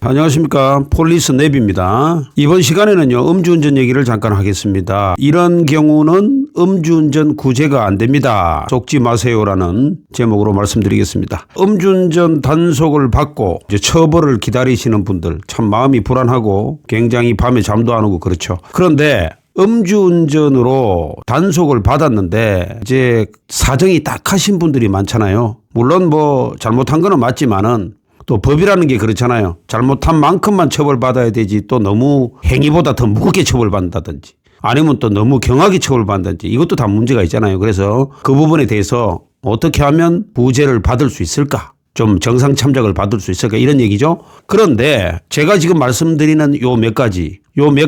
안녕하십니까. 폴리스 넵입니다. 이번 시간에는요, 음주운전 얘기를 잠깐 하겠습니다. 이런 경우는 음주운전 구제가 안 됩니다. 속지 마세요라는 제목으로 말씀드리겠습니다. 음주운전 단속을 받고 이제 처벌을 기다리시는 분들 참 마음이 불안하고 굉장히 밤에 잠도 안 오고 그렇죠. 그런데 음주운전으로 단속을 받았는데 이제 사정이 딱하신 분들이 많잖아요. 물론 뭐 잘못한 거는 맞지만은 또 법이라는 게 그렇잖아요. 잘못한 만큼만 처벌받아야 되지 또 너무 행위보다 더 무겁게 처벌받는다든지 아니면 또 너무 경하게 처벌받는다든지 이것도 다 문제가 있잖아요. 그래서 그 부분에 대해서 어떻게 하면 구제를 받을 수 있을까? 좀 정상 참작을 받을 수 있을까? 이런 얘기죠. 그런데 제가 지금 말씀드리는 요 몇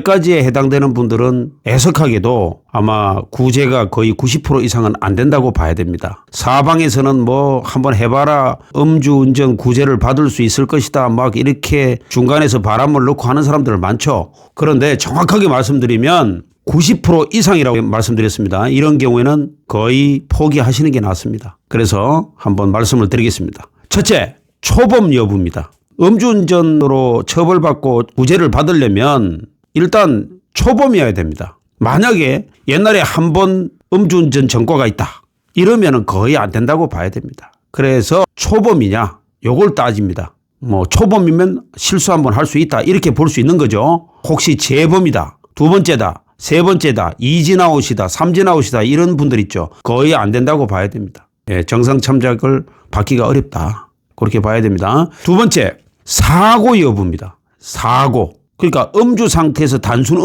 가지에 해당되는 분들은 애석하게도 아마 구제가 거의 90% 이상은 안 된다고 봐야 됩니다. 사방에서는 뭐 한번 해봐라 음주운전 구제를 받을 수 있을 것이다 막 이렇게 중간에서 바람을 넣고 하는 사람들 많죠. 그런데 정확하게 말씀드리면 90% 이상이라고 말씀드렸습니다. 이런 경우에는 거의 포기하시는 게 낫습니다. 그래서 한번 말씀을 드리겠습니다. 첫째, 초범 여부입니다. 음주운전으로 처벌받고 구제를 받으려면 일단 초범이어야 됩니다. 만약에 옛날에 한 번 음주운전 전과가 있다. 이러면 거의 안 된다고 봐야 됩니다. 그래서 초범이냐? 요걸 따집니다. 뭐 초범이면 실수 한번 할 수 있다. 이렇게 볼 수 있는 거죠. 혹시 재범이다. 두 번째다. 세 번째다. 이진아웃이다. 삼진아웃이다. 이런 분들 있죠. 거의 안 된다고 봐야 됩니다. 예, 정상 참작을 받기가 어렵다. 그렇게 봐야 됩니다. 두 번째, 사고 여부입니다. 사고. 그러니까 음주 상태에서 단순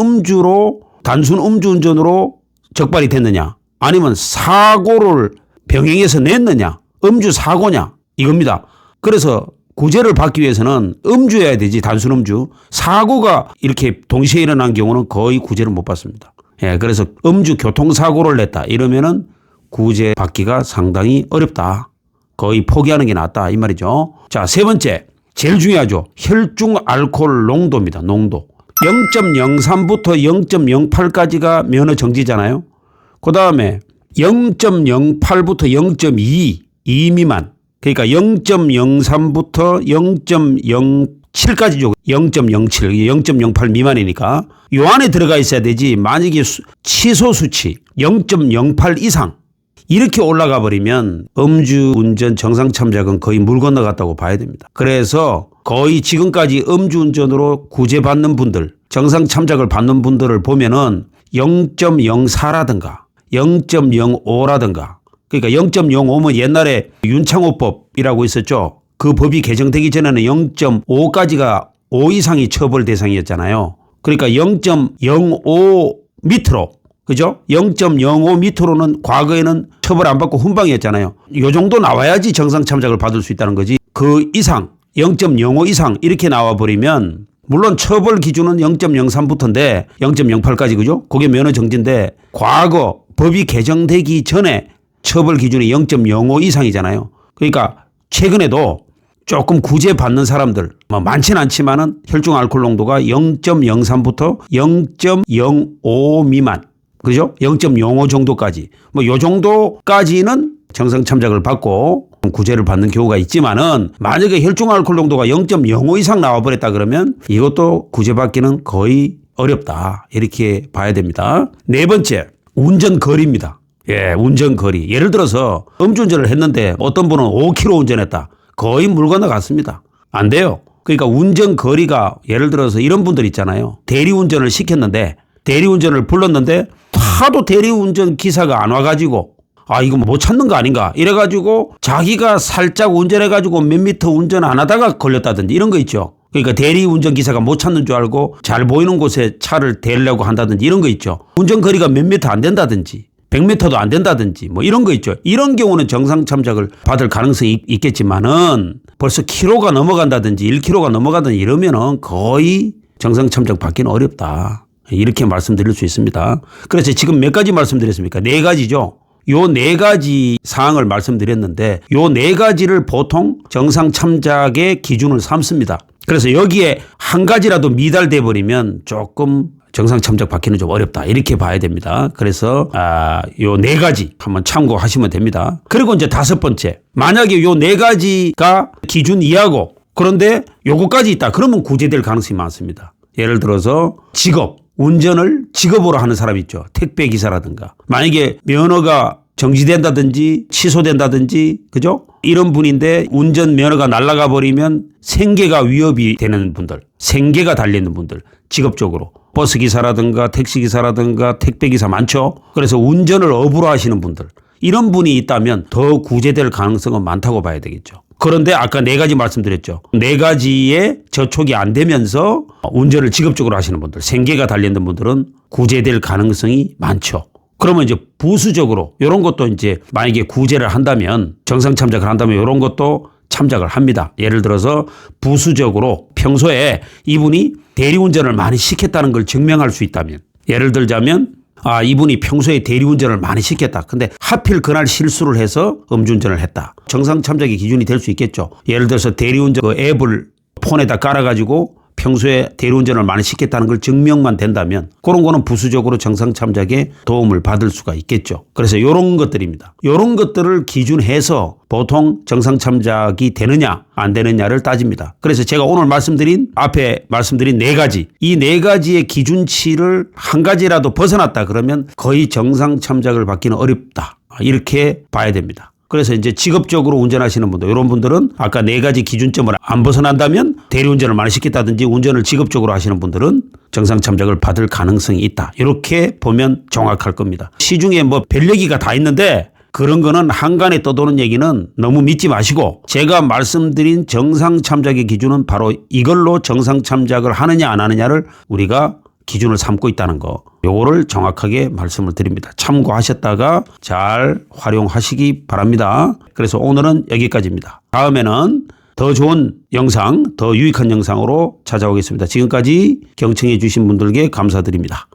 음주운전으로 적발이 됐느냐 아니면 사고를 병행해서 냈느냐 음주 사고냐 이겁니다. 그래서 구제를 받기 위해서는 음주해야 되지 단순 음주. 사고가 이렇게 동시에 일어난 경우는 거의 구제를 못 받습니다. 예, 그래서 음주 교통사고를 냈다 이러면은 구제 받기가 상당히 어렵다. 거의 포기하는 게 낫다 이 말이죠. 자, 세 번째 제일 중요하죠. 혈중 알코올 농도입니다. 농도. 0.03부터 0.08까지가 면허 정지잖아요. 그 다음에 0.08부터 0.2 미만. 그러니까 0.03부터 0.07까지죠. 0.07, 0.08 미만이니까 요 안에 들어가 있어야 되지. 만약에 취소 수치 0.08 이상 이렇게 올라가 버리면 음주운전 정상 참작은 거의 물 건너갔다고 봐야 됩니다. 그래서 거의 지금까지 음주운전으로 구제받는 분들, 정상 참작을 받는 분들을 보면은 0.04라든가 0.05라든가 그러니까 0.05면 옛날에 윤창호법이라고 있었죠. 그 법이 개정되기 전에는 0.5까지가 5 이상이 처벌 대상이었잖아요. 그러니까 0.05 밑으로 그죠? 0.05 밑으로는 과거에는 처벌 안 받고 훈방이었잖아요. 요 정도 나와야지 정상 참작을 받을 수 있다는 거지. 그 이상 0.05 이상 이렇게 나와버리면 물론 처벌 기준은 0.03부터인데 0.08까지 그죠? 그게 면허 정지인데 과거 법이 개정되기 전에 처벌 기준이 0.05 이상이잖아요. 그러니까 최근에도 조금 구제받는 사람들 많지는 않지만은 혈중 알코올 농도가 0.03부터 0.05 미만 그죠? 0.05 정도까지. 뭐 요 정도까지는 정상 참작을 받고 구제를 받는 경우가 있지만은 만약에 혈중 알코올 농도가 0.05 이상 나와버렸다 그러면 이것도 구제받기는 거의 어렵다. 이렇게 봐야 됩니다. 네 번째, 운전거리입니다. 예, 운전거리. 예를 들어서 음주운전을 했는데 어떤 분은 5km 운전했다. 거의 물 건너갔습니다. 안 돼요. 그러니까 운전거리가 예를 들어서 이런 분들 있잖아요. 대리운전을 시켰는데 대리운전을 불렀는데 하도 대리운전 기사가 안 와가지고 이거 못 찾는 거 아닌가 이래가지고 자기가 살짝 운전해가지고 몇 미터 운전 안 하다가 걸렸다든지 이런 거 있죠. 그러니까 대리운전 기사가 못 찾는 줄 알고 잘 보이는 곳에 차를 대려고 한다든지 이런 거 있죠. 운전거리가 몇 미터 안 된다든지 100m도 안 된다든지 뭐 이런 거 있죠. 이런 경우는 정상 참작을 받을 가능성이 있겠지만은 벌써 키로가 넘어간다든지 1km가 넘어간다든지 이러면은 거의 정상 참작 받기는 어렵다. 이렇게 말씀드릴 수 있습니다. 그래서 지금 몇 가지 말씀드렸습니까? 네 가지죠. 요 네 가지 사항을 말씀드렸는데 요 네 가지를 보통 정상 참작의 기준을 삼습니다. 그래서 여기에 한 가지라도 미달돼 버리면 조금 정상 참작 받기는 좀 어렵다. 이렇게 봐야 됩니다. 그래서 요 네 가지 한번 참고하시면 됩니다. 그리고 이제 다섯 번째. 만약에 요 네 가지가 기준 이하고 그런데 요거까지 있다. 그러면 구제될 가능성이 많습니다. 예를 들어서 직업, 운전을 직업으로 하는 사람이 있죠. 택배기사라든가. 만약에 면허가 정지된다든지 취소된다든지 그죠? 이런 분인데 운전 면허가 날아가 버리면 생계가 위협이 되는 분들, 생계가 달리는 분들, 직업적으로 버스기사라든가 택시기사라든가 택배기사 많죠. 그래서 운전을 업으로 하시는 분들, 이런 분이 있다면 더 구제될 가능성은 많다고 봐야 되겠죠. 그런데 아까 4가지 말씀드렸죠. 4가지의 저촉이 안 되면서 운전을 직업적으로 하시는 분들, 생계가 달리는 분들은 구제될 가능성이 많죠. 그러면 이제 부수적으로 이런 것도 이제 만약에 구제를 한다면, 정상 참작을 한다면 이런 것도 참작을 합니다. 예를 들어서 부수적으로 평소에 이분이 대리운전을 많이 시켰다는 걸 증명할 수 있다면, 예를 들자면 이분이 평소에 대리운전을 많이 시켰다. 근데 하필 그날 실수를 해서 음주운전을 했다. 정상 참작의 기준이 될 수 있겠죠. 예를 들어서 대리운전 그 앱을 폰에다 깔아가지고 평소에 대리운전을 많이 시켰다는 걸 증명만 된다면 그런 거는 부수적으로 정상 참작에 도움을 받을 수가 있겠죠. 그래서 이런 것들입니다. 이런 것들을 기준해서 보통 정상 참작이 되느냐 안 되느냐를 따집니다. 그래서 제가 오늘 앞에 말씀드린 4가지, 이 4가지의 기준치를 한 가지라도 벗어났다 그러면 거의 정상 참작을 받기는 어렵다. 이렇게 봐야 됩니다. 그래서 이제 직업적으로 운전하시는 분들, 이런 분들은 아까 4가지 기준점을 안 벗어난다면 대리운전을 많이 시켰다든지 운전을 직업적으로 하시는 분들은 정상 참작을 받을 가능성이 있다. 이렇게 보면 정확할 겁니다. 시중에 뭐 별 얘기가 다 있는데 그런 거는 한간에 떠도는 얘기는 너무 믿지 마시고, 제가 말씀드린 정상 참작의 기준은 바로 이걸로 정상 참작을 하느냐 안 하느냐를 우리가 기준을 삼고 있다는 거, 요거를 정확하게 말씀을 드립니다. 참고하셨다가 잘 활용하시기 바랍니다. 그래서 오늘은 여기까지입니다. 다음에는 더 좋은 영상, 더 유익한 영상으로 찾아오겠습니다. 지금까지 경청해 주신 분들께 감사드립니다.